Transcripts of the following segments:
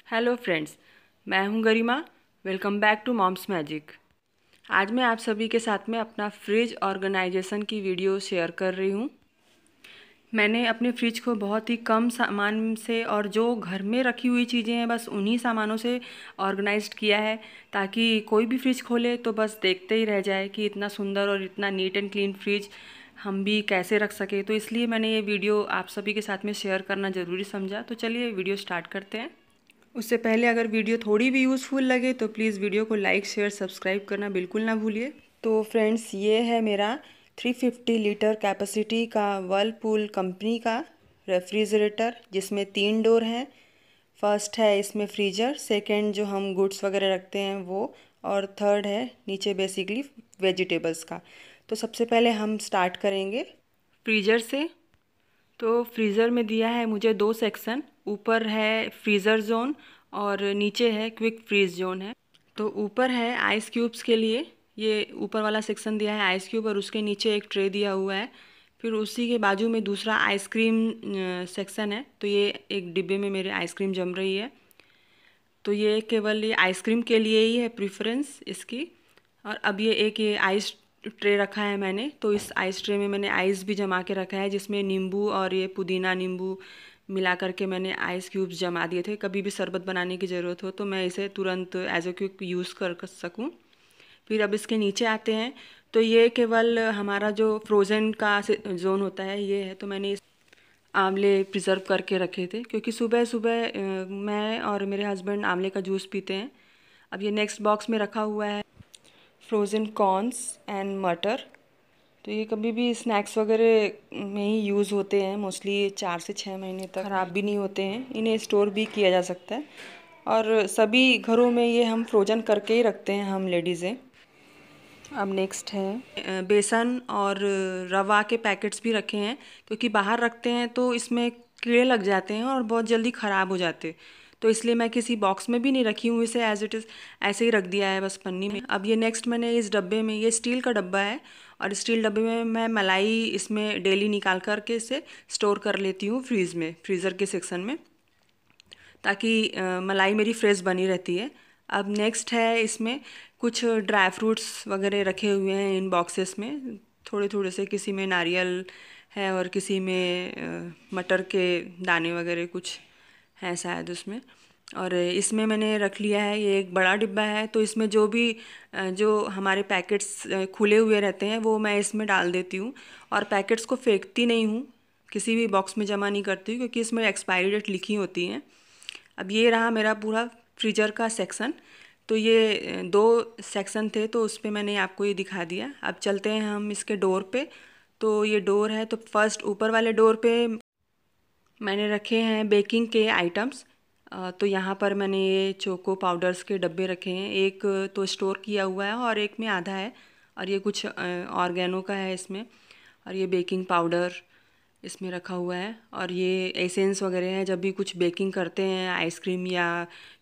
Hello friends, मैं हूं Garima. Welcome back to mom's magic. आज मैं आप सभी के साथ में अपना फ्रिज ऑर्गेनाइजेशन की वीडियो शेयर कर रही हूं। मैंने अपने फ्रिज को बहुत ही कम सामान से और जो घर में रखी हुई चीज़ें हैं बस उन्हीं सामानों से ऑर्गेनाइज्ड किया है, ताकि कोई भी फ्रिज खोले तो बस देखते ही रह जाए कि इतना सुंदर और इतना नीट एंड क्लीन फ्रिज हम भी कैसे रख सके। तो इसलिए मैंने ये वीडियो आप सभी के साथ में शेयर करना ज़रूरी समझा। तो चलिए वीडियो स्टार्ट करते हैं। उससे पहले अगर वीडियो थोड़ी भी यूज़फुल लगे तो प्लीज़ वीडियो को लाइक शेयर सब्सक्राइब करना बिल्कुल ना भूलिए। तो फ्रेंड्स, ये है मेरा 350 लीटर कैपेसिटी का वर्लपूल कंपनी का रेफ्रिजरेटर, जिसमें 3 डोर हैं। फर्स्ट है इसमें फ्रीजर, सेकंड जो हम गुड्स वगैरह रखते हैं वो, और थर्ड है नीचे बेसिकली वेजिटेबल्स का। तो सबसे पहले हम स्टार्ट करेंगे फ्रीजर से। तो फ्रीज़र में दिया है मुझे 2 सेक्शन। ऊपर है फ्रीज़र जोन और नीचे है क्विक फ्रीज जोन है। तो ऊपर है आइस क्यूब्स के लिए, ये ऊपर वाला सेक्शन दिया है आइस क्यूब, और उसके नीचे एक ट्रे दिया हुआ है। फिर उसी के बाजू में दूसरा आइसक्रीम सेक्शन है। तो ये एक डिब्बे में मेरे आइसक्रीम जम रही है। तो ये केवल ये आइसक्रीम के लिए ही है प्रेफरेंस इसकी। और अब ये आइस ट्रे रखा है मैंने। तो इस आइस ट्रे में मैंने आइस भी जमा के रखा है, जिसमें नींबू और ये पुदीना नींबू मिला करके मैंने आइस क्यूब्स जमा दिए थे। कभी भी शरबत बनाने की ज़रूरत हो तो मैं इसे तुरंत एज ए क्विक यूज़ कर सकूँ। फिर अब इसके नीचे आते हैं। तो ये केवल हमारा जो फ्रोज़न का जोन होता है ये है। तो मैंने आंवले प्रिजर्व करके रखे थे, क्योंकि सुबह सुबह मैं और मेरे हस्बैंड आंवले का जूस पीते हैं। अब ये नेक्स्ट बॉक्स में रखा हुआ है फ्रोज़न कॉर्न्स एंड मटर। तो ये कभी भी स्नैक्स वगैरह में ही यूज़ होते हैं, मोस्टली 4 से 6 महीने तक ख़राब भी नहीं होते हैं। इन्हें स्टोर भी किया जा सकता है, और सभी घरों में ये हम फ्रोजन करके ही रखते हैं हम लेडीज़ें। अब नेक्स्ट है बेसन और रवा के पैकेट्स भी रखे हैं, क्योंकि बाहर रखते हैं तो इसमें कीड़े लग जाते हैं और बहुत जल्दी ख़राब हो जाते हैं। तो इसलिए मैं किसी बॉक्स में भी नहीं रखी हूँ इसे, एज इट इज़ ऐसे ही रख दिया है बस पन्नी में। अब ये नेक्स्ट मैंने इस डब्बे में, ये स्टील का डब्बा है, और स्टील डब्बे में मैं मलाई इसमें डेली निकाल करके इसे स्टोर कर लेती हूँ फ्रीज़र के सेक्शन में, ताकि मलाई मेरी फ्रेश बनी रहती है। अब नेक्स्ट है इसमें कुछ ड्राई फ्रूट्स वगैरह रखे हुए हैं इन बॉक्सेस में, थोड़े थोड़े से। किसी में नारियल है और किसी में मटर के दाने वगैरह कुछ हैं शायद उसमें। और इसमें मैंने रख लिया है, ये एक बड़ा डिब्बा है। तो इसमें जो भी जो हमारे पैकेट्स खुले हुए रहते हैं वो मैं इसमें डाल देती हूँ, और पैकेट्स को फेंकती नहीं हूँ, किसी भी बॉक्स में जमा नहीं करती हूँ, क्योंकि इसमें एक्सपायरी डेट लिखी होती हैं। अब ये रहा मेरा पूरा फ्रीजर का सेक्शन। तो ये 2 सेक्शन थे, तो उस पे मैंने आपको ये दिखा दिया। अब चलते हैं हम इसके डोर पे। तो ये डोर है, तो फर्स्ट ऊपर वाले डोर पे मैंने रखे हैं बेकिंग के आइटम्स। तो यहाँ पर मैंने ये चोको पाउडर्स के डब्बे रखे हैं, एक तो स्टोर किया हुआ है और एक में आधा है, और ये कुछ ऑर्गेनो का है इसमें। और ये बेकिंग पाउडर इसमें रखा हुआ है, और ये एसेंस वगैरह है। जब भी कुछ बेकिंग करते हैं आइसक्रीम या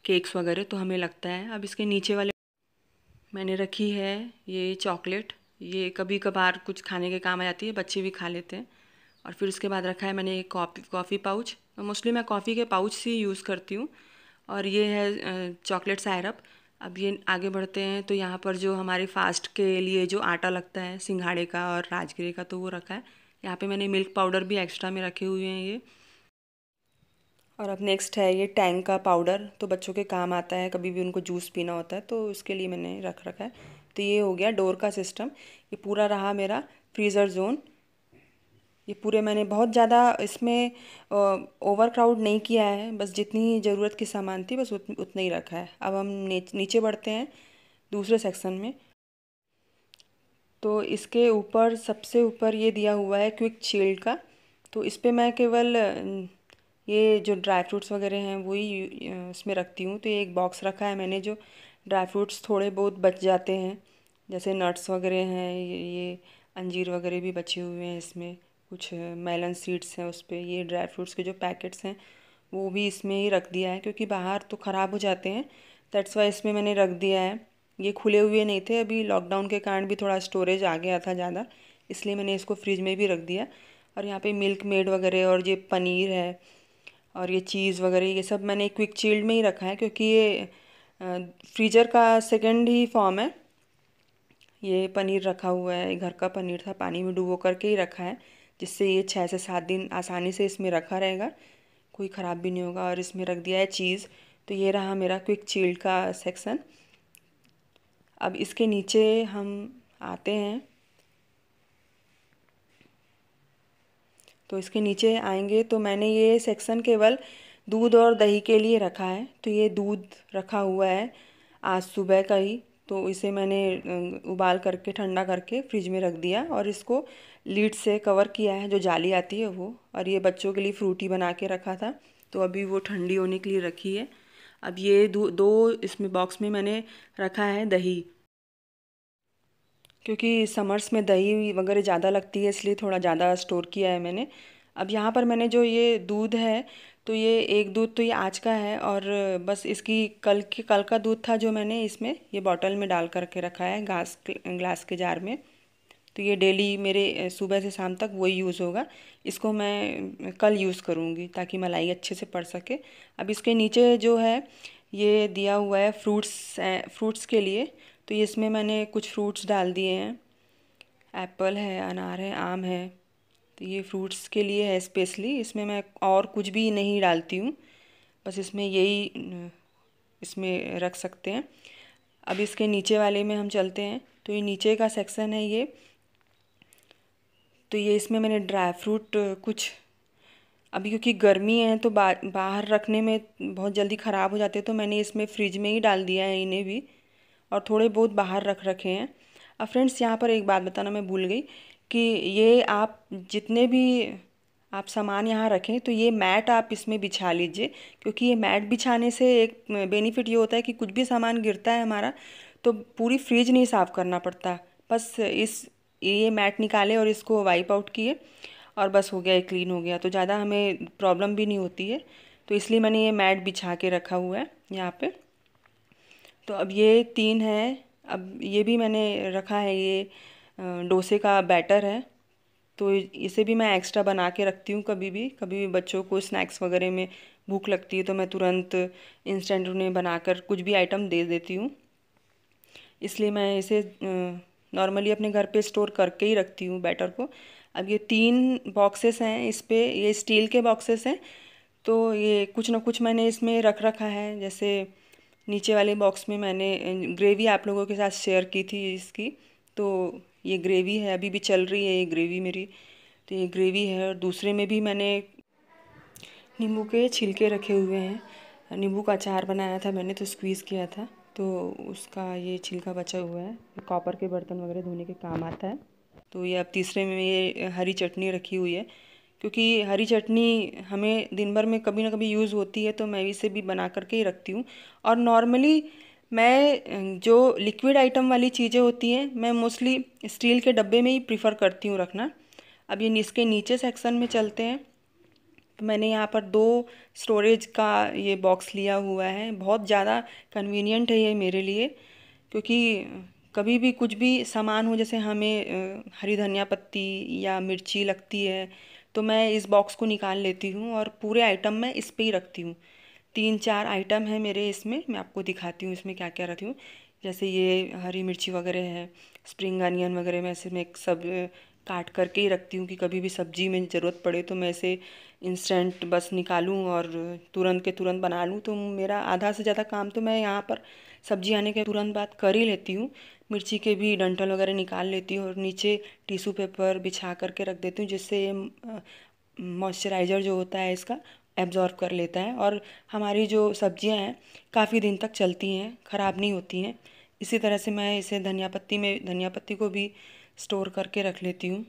केक्स वगैरह तो हमें लगता है। अब इसके नीचे वाले मैंने रखी है ये चॉकलेट, ये कभी कभार कुछ खाने के काम आ जाती है, बच्चे भी खा लेते हैं। और फिर उसके बाद रखा है मैंने एक कॉफ़ी पाउच, मोस्टली मैं कॉफ़ी के पाउच से यूज़ करती हूँ। और ये है चॉकलेट सायरप। अब ये आगे बढ़ते हैं, तो यहाँ पर जो हमारे फास्ट के लिए जो आटा लगता है सिंघाड़े का और राजगिरे का, तो वो रखा है। यहाँ पे मैंने मिल्क पाउडर भी एक्स्ट्रा में रखे हुए हैं ये। और अब नेक्स्ट है ये टैंग का पाउडर, तो बच्चों के काम आता है, कभी भी उनको जूस पीना होता है तो उसके लिए मैंने रख रखा है। तो ये हो गया डोर का सिस्टम। ये पूरा रहा मेरा फ्रीज़र जोन। ये पूरे मैंने बहुत ज़्यादा इसमें ओवर क्राउड नहीं किया है, बस जितनी ज़रूरत की सामान थी बस उतना ही रखा है। अब हम नीचे बढ़ते हैं दूसरे सेक्शन में। तो इसके ऊपर सबसे ऊपर ये दिया हुआ है क्विक शील्ड का। तो इस पे मैं केवल ये जो ड्राई फ्रूट्स वगैरह हैं वही इसमें रखती हूँ। तो ये एक बॉक्स रखा है मैंने, जो ड्राई फ्रूट्स थोड़े बहुत बच जाते हैं, जैसे नट्स वगैरह हैं, ये अंजीर वगैरह भी बचे हुए हैं इसमें, कुछ मेलन सीड्स हैं उस पर। ये ड्राई फ्रूट्स के जो पैकेट्स हैं वो भी इसमें ही रख दिया है, क्योंकि बाहर तो ख़राब हो जाते हैं, दैट्स वाई इसमें मैंने रख दिया है। ये खुले हुए नहीं थे, अभी लॉकडाउन के कारण भी थोड़ा स्टोरेज आ गया था ज़्यादा, इसलिए मैंने इसको फ्रिज में भी रख दिया। और यहाँ पे मिल्क मेड वगैरह और ये पनीर है, और ये चीज़ वगैरह ये सब मैंने क्विक चिल्ड में ही रखा है, क्योंकि ये फ्रीजर का सेकंड ही फॉर्म है। ये पनीर रखा हुआ है, घर का पनीर था, पानी में डुबो करके ही रखा है, जिससे ये 6 से 7 दिन आसानी से इसमें रखा रहेगा, कोई ख़राब भी नहीं होगा। और इसमें रख दिया है चीज़। तो ये रहा मेरा क्विक चिल्ड का सेक्शन। अब इसके नीचे हम आते हैं, तो इसके नीचे आएंगे तो मैंने ये सेक्शन केवल दूध और दही के लिए रखा है। तो ये दूध रखा हुआ है आज सुबह का ही, तो इसे मैंने उबाल करके ठंडा करके फ्रिज में रख दिया और इसको लीड से कवर किया है, जो जाली आती है वो। और ये बच्चों के लिए फ्रूटी बना के रखा था, तो अभी वो ठंडी होने के लिए रखी है। अब ये दो इसमें बॉक्स में मैंने रखा है दही, क्योंकि समर्स में दही वगैरह ज़्यादा लगती है, इसलिए थोड़ा ज़्यादा स्टोर किया है मैंने। अब यहाँ पर मैंने जो ये दूध है, तो ये एक दूध तो ये आज का है, और बस इसकी कल का दूध था जो मैंने इसमें ये बॉटल में डाल करके रखा है ग्लास के जार में। तो ये डेली मेरे सुबह से शाम तक वही यूज़ होगा। इसको मैं कल यूज़ करूँगी ताकि मलाई अच्छे से पड़ सके। अब इसके नीचे जो है ये दिया हुआ है फ्रूट्स के लिए, तो ये इसमें मैंने कुछ फ्रूट्स डाल दिए हैं। एप्पल है, अनार है, आम है। तो ये फ्रूट्स के लिए है स्पेशली, इसमें मैं और कुछ भी नहीं डालती हूँ, बस इसमें यही इसमें रख सकते हैं। अब इसके नीचे वाले में हम चलते हैं, तो ये नीचे का सेक्शन है ये। तो ये इसमें मैंने ड्राई फ्रूट कुछ, अभी क्योंकि गर्मी है तो बाहर रखने में बहुत जल्दी ख़राब हो जाते हैं, तो मैंने इसमें फ्रिज में ही डाल दिया है इन्हें भी, और थोड़े बहुत बाहर रख रखे हैं। अब फ्रेंड्स यहाँ पर एक बात बताना मैं भूल गई कि ये आप जितने भी आप सामान यहाँ रखें, तो ये मैट आप इसमें बिछा लीजिए, क्योंकि ये मैट बिछाने से एक बेनिफिट ये होता है कि कुछ भी सामान गिरता है हमारा तो पूरी फ्रिज नहीं साफ़ करना पड़ता। बस ये मैट निकाले और इसको वाइप आउट किए और बस हो गया, ये क्लीन हो गया, तो ज़्यादा हमें प्रॉब्लम भी नहीं होती है। तो इसलिए मैंने ये मैट बिछा के रखा हुआ है यहाँ पे। तो अब ये 3 है। अब ये भी मैंने रखा है, ये डोसे का बैटर है, तो इसे भी मैं एक्स्ट्रा बना के रखती हूँ। कभी भी बच्चों को स्नैक्स वगैरह में भूख लगती है तो मैं तुरंत इंस्टेंट उन्हें बनाकर कुछ भी आइटम दे देती हूँ, इसलिए मैं इसे नॉर्मली अपने घर पे स्टोर करके ही रखती हूँ बैटर को। अब ये 3 बॉक्सेस हैं, इस पे ये स्टील के बॉक्सेस हैं, तो ये कुछ ना कुछ मैंने इसमें रख रखा है। जैसे नीचे वाले बॉक्स में मैंने ग्रेवी आप लोगों के साथ शेयर की थी इसकी, तो ये ग्रेवी है, अभी भी चल रही है ये ग्रेवी मेरी, तो ये ग्रेवी है। और दूसरे में भी मैंने नींबू के छिलके रखे हुए हैं, नींबू का अचार बनाया था मैंने, तो स्क्वीज़ किया था, तो उसका ये छिलका बचा हुआ है, कॉपर के बर्तन वगैरह धोने के काम आता है। तो ये अब तीसरे में ये हरी चटनी रखी हुई है, क्योंकि हरी चटनी हमें दिन भर में कभी ना कभी यूज़ होती है, तो मैं इसे भी बना करके ही रखती हूँ। और नॉर्मली मैं जो लिक्विड आइटम वाली चीज़ें होती हैं मैं मोस्टली स्टील के डब्बे में ही प्रीफर करती हूँ रखना। अब ये इसके नीचे सेक्शन में चलते हैं, तो मैंने यहाँ पर 2 स्टोरेज का ये बॉक्स लिया हुआ है। बहुत ज़्यादा कन्वीनियंट है ये मेरे लिए, क्योंकि कभी भी कुछ भी सामान हो, जैसे हमें हरी धनिया पत्ती या मिर्ची लगती है, तो मैं इस बॉक्स को निकाल लेती हूँ और पूरे आइटम मैं इस पे ही रखती हूँ। 3-4 आइटम है मेरे इसमें, मैं आपको दिखाती हूँ इसमें क्या क्या रखती हूँ। जैसे ये हरी मिर्ची वगैरह है, स्प्रिंग अनियन वगैरह, मैं ऐसे मैं सब काट करके ही रखती हूँ कि कभी भी सब्जी में ज़रूरत पड़े तो मैं इसे इंस्टेंट बस निकालूँ और तुरंत के तुरंत बना लूँ। तो मेरा आधा से ज़्यादा काम तो मैं यहाँ पर सब्जी आने के तुरंत बाद कर ही लेती हूँ। मिर्ची के भी डंठल वगैरह निकाल लेती हूँ और नीचे टिश्यू पेपर बिछा करके रख देती हूँ, जिससे ये मॉइस्चराइज़र जो होता है इसका एब्जॉर्ब कर लेता है, और हमारी जो सब्जियां हैं काफ़ी दिन तक चलती हैं, ख़राब नहीं होती हैं। इसी तरह से मैं इसे धनिया पत्ती को भी स्टोर करके रख लेती हूँ।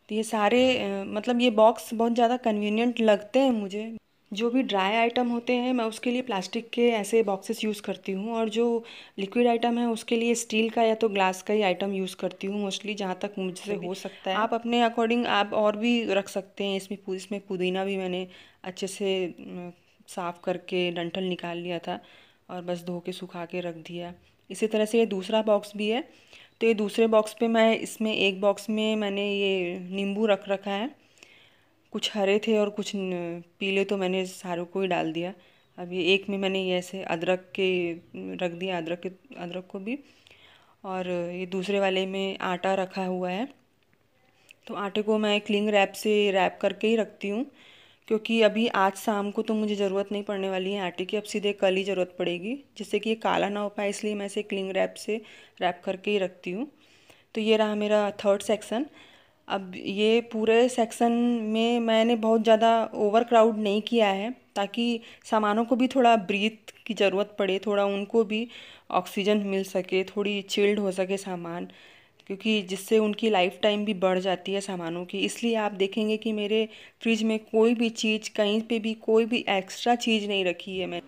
तो ये सारे मतलब ये बॉक्स बहुत ज़्यादा कन्वीनियंट लगते हैं मुझे। जो भी ड्राई आइटम होते हैं मैं उसके लिए प्लास्टिक के ऐसे बॉक्सेस यूज़ करती हूँ, और जो लिक्विड आइटम है उसके लिए स्टील का या तो ग्लास का ही आइटम यूज़ करती हूँ मोस्टली, जहाँ तक मुझसे हो सकता है। आप अपने अकॉर्डिंग आप और भी रख सकते हैं। इसमें पुदीना भी मैंने अच्छे से साफ़ करके डंठल निकाल लिया था और बस धो के सुखा के रख दिया। इसी तरह से ये दूसरा बॉक्स भी है, तो ये दूसरे बॉक्स पे मैं इसमें एक बॉक्स में मैंने ये नींबू रख रखा है, कुछ हरे थे और कुछ पीले, तो मैंने सारों को ही डाल दिया। अब ये एक में मैंने ये ऐसे अदरक के रख दिया, अदरक को भी, और ये दूसरे वाले में आटा रखा हुआ है। तो आटे को मैं क्लिंग रैप से रैप करके ही रखती हूँ, क्योंकि अभी आज शाम को तो मुझे ज़रूरत नहीं पड़ने वाली है आटे की, अब सीधे कल ही ज़रूरत पड़ेगी, जिससे कि ये काला ना हो पाए, इसलिए मैं इसे क्लिंग रैप से रैप करके ही रखती हूँ। तो ये रहा मेरा थर्ड सेक्शन। अब ये पूरे सेक्शन में मैंने बहुत ज़्यादा ओवर क्राउड नहीं किया है, ताकि सामानों को भी थोड़ा ब्रीथ की ज़रूरत पड़े, थोड़ा उनको भी ऑक्सीजन मिल सके, थोड़ी चिल्ड हो सके सामान, क्योंकि जिससे उनकी लाइफ टाइम भी बढ़ जाती है सामानों की। इसलिए आप देखेंगे कि मेरे फ्रिज में कोई भी चीज़, कहीं पे भी कोई भी एक्स्ट्रा चीज़ नहीं रखी है मैं,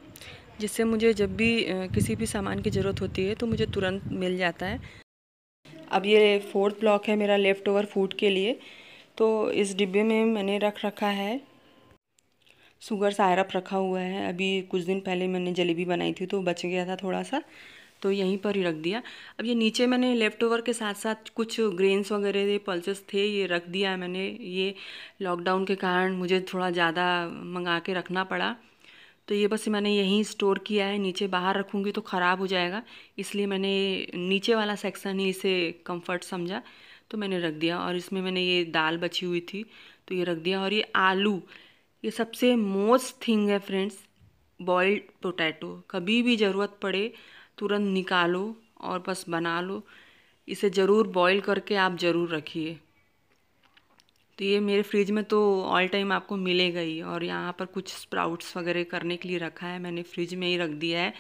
जिससे मुझे जब भी किसी भी सामान की ज़रूरत होती है तो मुझे तुरंत मिल जाता है। अब ये फोर्थ ब्लॉक है मेरा लेफ़्ट ओवर फूड के लिए। तो इस डिब्बे में मैंने रख रखा है शुगर सायरप रखा हुआ है। अभी कुछ दिन पहले मैंने जलेबी बनाई थी तो बच गया था थोड़ा सा, तो यहीं पर ही रख दिया। अब ये नीचे मैंने लेफ़्ट ओवर के साथ साथ कुछ ग्रेन्स वगैरह पल्सेस थे, ये रख दिया है मैंने। ये लॉकडाउन के कारण मुझे थोड़ा ज़्यादा मंगा के रखना पड़ा, तो ये बस मैंने यहीं स्टोर किया है। नीचे बाहर रखूँगी तो ख़राब हो जाएगा, इसलिए मैंने नीचे वाला सेक्शन ही इसे कंफर्ट समझा, तो मैंने रख दिया। और इसमें मैंने ये दाल बची हुई थी तो ये रख दिया। और ये आलू, ये सबसे मोस्ट थिंग है फ्रेंड्स, बॉइल्ड पोटैटो। कभी भी ज़रूरत पड़े तुरंत निकालो और बस बना लो। इसे ज़रूर बॉईल करके आप ज़रूर रखिए। तो ये मेरे फ्रिज में तो ऑल टाइम आपको मिलेगा ही। और यहाँ पर कुछ स्प्राउट्स वगैरह करने के लिए रखा है, मैंने फ्रिज में ही रख दिया है।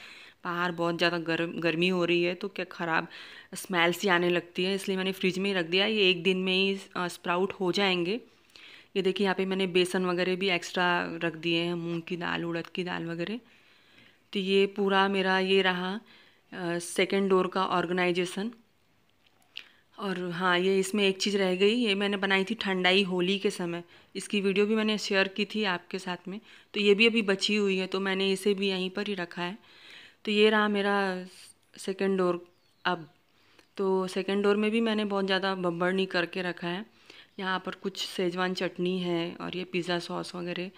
बाहर बहुत ज़्यादा गर्मी हो रही है तो क्या ख़राब स्मेल सी आने लगती है, इसलिए मैंने फ्रिज में ही रख दिया है। ये एक दिन में ही स्प्राउट हो जाएंगे। ये देखिए यहाँ पे मैंने बेसन वगैरह भी एक्स्ट्रा रख दिए हैं, मूंग की दाल, उड़द की दाल वगैरह। तो ये पूरा मेरा ये रहा सेकेंड डोर का ऑर्गेनाइजेशन। और हाँ, ये इसमें एक चीज़ रह गई, ये मैंने बनाई थी ठंडाई होली के समय, इसकी वीडियो भी मैंने शेयर की थी आपके साथ में। तो ये भी अभी बची हुई है, तो मैंने इसे भी यहीं पर ही रखा है। तो ये रहा मेरा सेकेंड डोर। अब तो सेकेंड डोर में भी मैंने बहुत ज़्यादा बब्बर नहीं करके रखा है। यहाँ पर कुछ सेजवान चटनी है और ये पिज़्ज़ा सॉस वगैरह,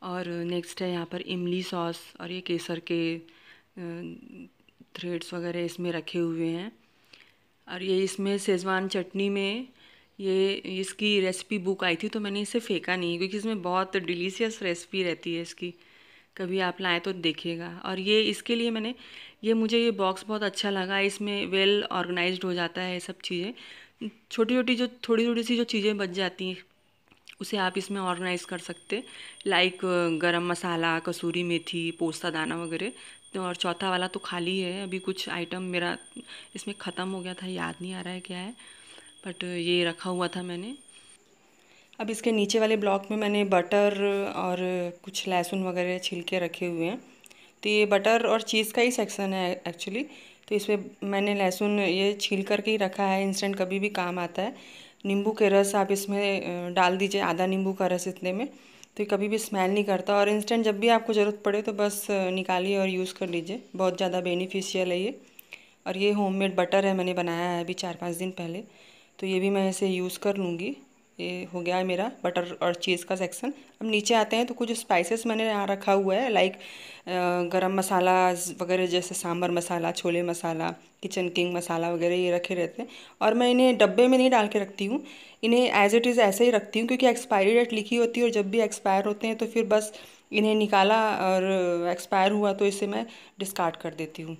और नेक्स्ट है यहाँ पर इमली सॉस, और ये केसर के थ्रेड्स वगैरह इसमें रखे हुए हैं। और ये इसमें सेजवान चटनी में ये इसकी रेसिपी बुक आई थी, तो मैंने इसे फेंका नहीं, क्योंकि इसमें बहुत डिलीशियस रेसिपी रहती है इसकी। कभी आप लाएँ तो देखिएगा। और ये इसके लिए मैंने मुझे ये बॉक्स बहुत अच्छा लगा, इसमें वेल ऑर्गेनाइज्ड हो जाता है ये सब चीज़ें। छोटी छोटी जो थोड़ी थोड़ी सी जो चीज़ें बच जाती हैं उसे आप इसमें ऑर्गेनाइज कर सकते, लाइक गरम मसाला, कसूरी मेथी, पोस्ता दाना वगैरह। तो और चौथा वाला तो खाली है, अभी कुछ आइटम मेरा इसमें ख़त्म हो गया था, याद नहीं आ रहा है क्या है, बट ये रखा हुआ था मैंने। अब इसके नीचे वाले ब्लॉक में मैंने बटर और कुछ लहसुन वगैरह छिलके रखे हुए हैं। तो ये बटर और चीज़ का ही सेक्शन है एक्चुअली। तो इसमें मैंने लहसुन ये छील करके ही रखा है, इंस्टेंट कभी भी काम आता है। नींबू के रस आप इसमें डाल दीजिए, आधा नींबू का रस इतने में, तो ये कभी भी स्मेल नहीं करता। और इंस्टेंट जब भी आपको ज़रूरत पड़े तो बस निकालिए और यूज़ कर लीजिए, बहुत ज़्यादा बेनिफिशियल है ये। और ये होममेड बटर है, मैंने बनाया है अभी 4-5 दिन पहले, तो ये भी मैं इसे यूज़ कर लूँगी। ये हो गया है मेरा बटर और चीज़ का सेक्शन। अब नीचे आते हैं तो कुछ स्पाइसेस मैंने यहाँ रखा हुआ है, लाइक गरम मसाला वगैरह, जैसे सांभर मसाला, छोले मसाला, किचन किंग मसाला वगैरह, ये रखे रहते हैं। और मैं इन्हें डब्बे में नहीं डाल के रखती हूँ, इन्हें एज इट इज़ ऐसे ही रखती हूँ, क्योंकि एक्सपायरी डेट लिखी होती है और जब भी एक्सपायर होते हैं तो फिर बस इन्हें निकाला और एक्सपायर हुआ तो इसे मैं डिस्कार्ड कर देती हूँ।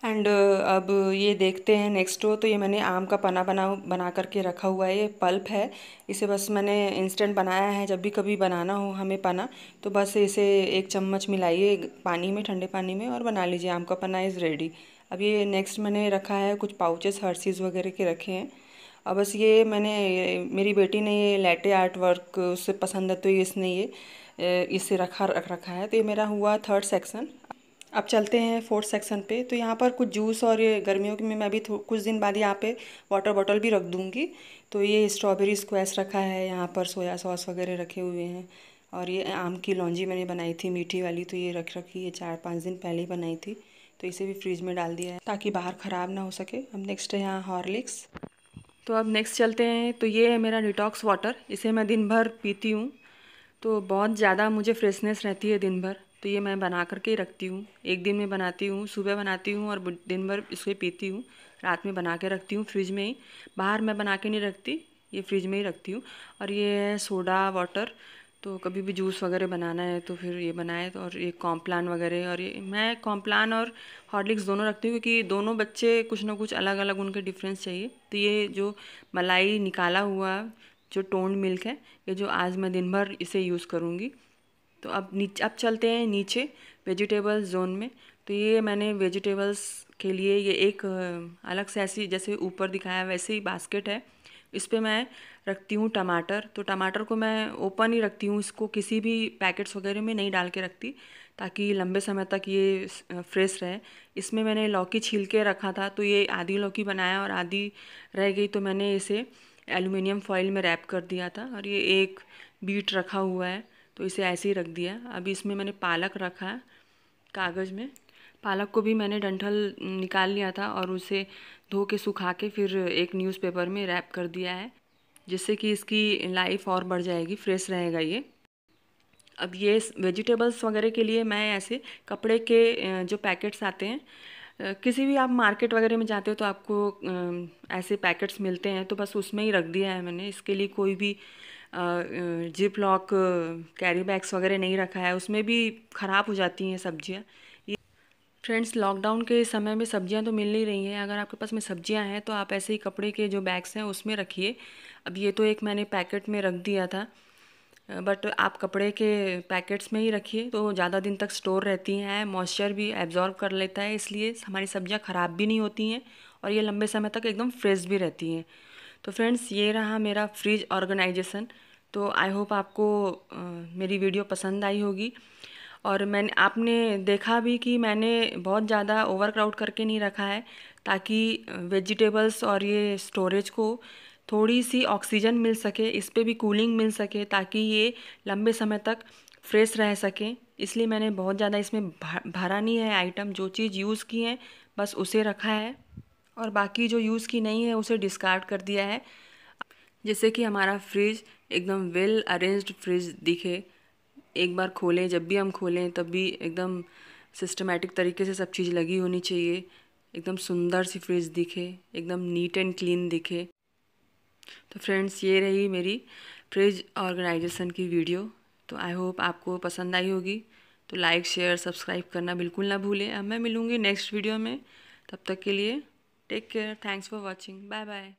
एंड अब ये देखते हैं नेक्स्ट हो। तो ये मैंने आम का पना बना करके रखा हुआ है, ये पल्प है, इसे बस मैंने इंस्टेंट बनाया है। जब भी कभी बनाना हो हमें पना, तो बस इसे 1 चम्मच मिलाइए पानी में, ठंडे पानी में, और बना लीजिए, आम का पना इज़ रेडी। अब ये नेक्स्ट मैंने रखा है कुछ पाउचेस हर्शीज़ वगैरह के रखे हैं। अब बस ये मैंने मेरी बेटी ने ये लैटे आर्ट वर्क उससे पसंद है, तो इसने ये इसे रख रखा है। तो ये मेरा हुआ थर्ड सेक्शन। अब चलते हैं फोर्थ सेक्शन पे। तो यहाँ पर कुछ जूस, और ये गर्मियों के में मैं भी कुछ दिन बाद यहाँ पे वाटर बॉटल भी रख दूँगी। तो ये स्ट्रॉबेरी स्क्वैश रखा है, यहाँ पर सोया सॉस वगैरह रखे हुए हैं। और ये आम की लौंजी मैंने बनाई थी मीठी वाली, तो ये रख रखी है, 4-5 दिन पहले ही बनाई थी, तो इसे भी फ्रिज में डाल दिया है ताकि बाहर ख़राब ना हो सके। अब नेक्स्ट है यहाँ हॉर्लिक्स। तो अब नेक्स्ट चलते हैं। तो ये है मेरा डिटॉक्स वाटर, इसे मैं दिन भर पीती हूँ। तो बहुत ज़्यादा मुझे फ्रेशनेस रहती है दिन भर, तो ये मैं बना करके ही रखती हूँ। एक दिन में बनाती हूँ, सुबह बनाती हूँ और दिन भर इसे पीती हूँ। रात में बना के रखती हूँ फ्रिज में ही, बाहर मैं बना के नहीं रखती, ये फ्रिज में ही रखती हूँ। और ये है सोडा वाटर, तो कभी भी जूस वगैरह बनाना है तो फिर ये बनाए। तो और ये कॉम्प्लान वगैरह, और ये मैं कॉम्प्लान और हॉर्लिक्स दोनों रखती हूँ क्योंकि दोनों बच्चे कुछ ना कुछ अलग अलग उनके डिफरेंस चाहिए। तो ये जो मलाई निकाला हुआ जो टोन्ड मिल्क है, ये जो आज मैं दिन भर इसे यूज़ करूँगी। तो अब चलते हैं नीचे वेजिटेबल्स जोन में। तो ये मैंने वेजिटेबल्स के लिए ये एक अलग से ऐसी जैसे ऊपर दिखाया वैसे ही बास्केट है। इस पे मैं रखती हूँ टमाटर। तो टमाटर को मैं ओपन ही रखती हूँ, इसको किसी भी पैकेट्स वगैरह में नहीं डाल के रखती, ताकि लंबे समय तक ये फ्रेश रहे। इसमें मैंने लौकी छील के रखा था, तो ये आधी लौकी बनाया और आधी रह गई, तो मैंने इसे एल्युमिनियम फॉइल में रैप कर दिया था। और ये एक बीट रखा हुआ है, तो इसे ऐसे ही रख दिया। अभी इसमें मैंने पालक रखा है कागज़ में। पालक को भी मैंने डंठल निकाल लिया था और उसे धो के सुखा के फिर एक न्यूज़पेपर में रैप कर दिया है, जिससे कि इसकी लाइफ और बढ़ जाएगी, फ्रेश रहेगा ये। अब ये वेजिटेबल्स वगैरह के लिए मैं ऐसे कपड़े के जो पैकेट्स आते हैं, किसी भी आप मार्केट वगैरह में जाते हो तो आपको ऐसे पैकेट्स मिलते हैं, तो बस उसमें ही रख दिया है मैंने। इसके लिए कोई भी जिप लॉक कैरी बैग्स वगैरह नहीं रखा है, उसमें भी ख़राब हो जाती हैं सब्जियां। फ्रेंड्स, लॉकडाउन के समय में सब्जियां तो मिल नहीं रही हैं। अगर आपके पास में सब्जियां हैं तो आप ऐसे ही कपड़े के जो बैग्स हैं उसमें रखिए। अब ये तो एक मैंने पैकेट में रख दिया था, बट आप कपड़े के पैकेट्स में ही रखिए तो ज़्यादा दिन तक स्टोर रहती हैं, मॉइस्चर भी एब्जॉर्ब कर लेता है, इसलिए हमारी सब्जियां ख़राब भी नहीं होती हैं और ये लंबे समय तक एकदम फ्रेश भी रहती हैं। तो फ्रेंड्स, ये रहा मेरा फ्रिज ऑर्गेनाइजेशन। तो आई होप आपको मेरी वीडियो पसंद आई होगी। और आपने देखा भी कि मैंने बहुत ज़्यादा ओवर क्राउड करके नहीं रखा है, ताकि वेजिटेबल्स और ये स्टोरेज को थोड़ी सी ऑक्सीजन मिल सके, इस पे भी कूलिंग मिल सके, ताकि ये लंबे समय तक फ्रेश रह सके। इसलिए मैंने बहुत ज़्यादा इसमें भरा नहीं है आइटम। जो चीज़ यूज़ की है बस उसे रखा है, और बाकी जो यूज़ की नहीं है उसे डिस्कार्ड कर दिया है, जिससे कि हमारा फ्रिज एकदम वेल अरेंज्ड फ्रिज दिखे। एक बार खोलें, जब भी हम खोलें तब भी एकदम सिस्टमेटिक तरीके से सब चीज़ लगी होनी चाहिए, एकदम सुंदर सी फ्रिज दिखे, एकदम नीट एंड क्लीन दिखे। तो फ्रेंड्स, ये रही मेरी फ्रिज ऑर्गेनाइजेशन की वीडियो। तो आई होप आपको पसंद आई होगी। तो लाइक, शेयर, सब्सक्राइब करना बिल्कुल ना भूलें। अब मैं मिलूँगी नेक्स्ट वीडियो में, तब तक के लिए take care, thanks for watching, bye bye.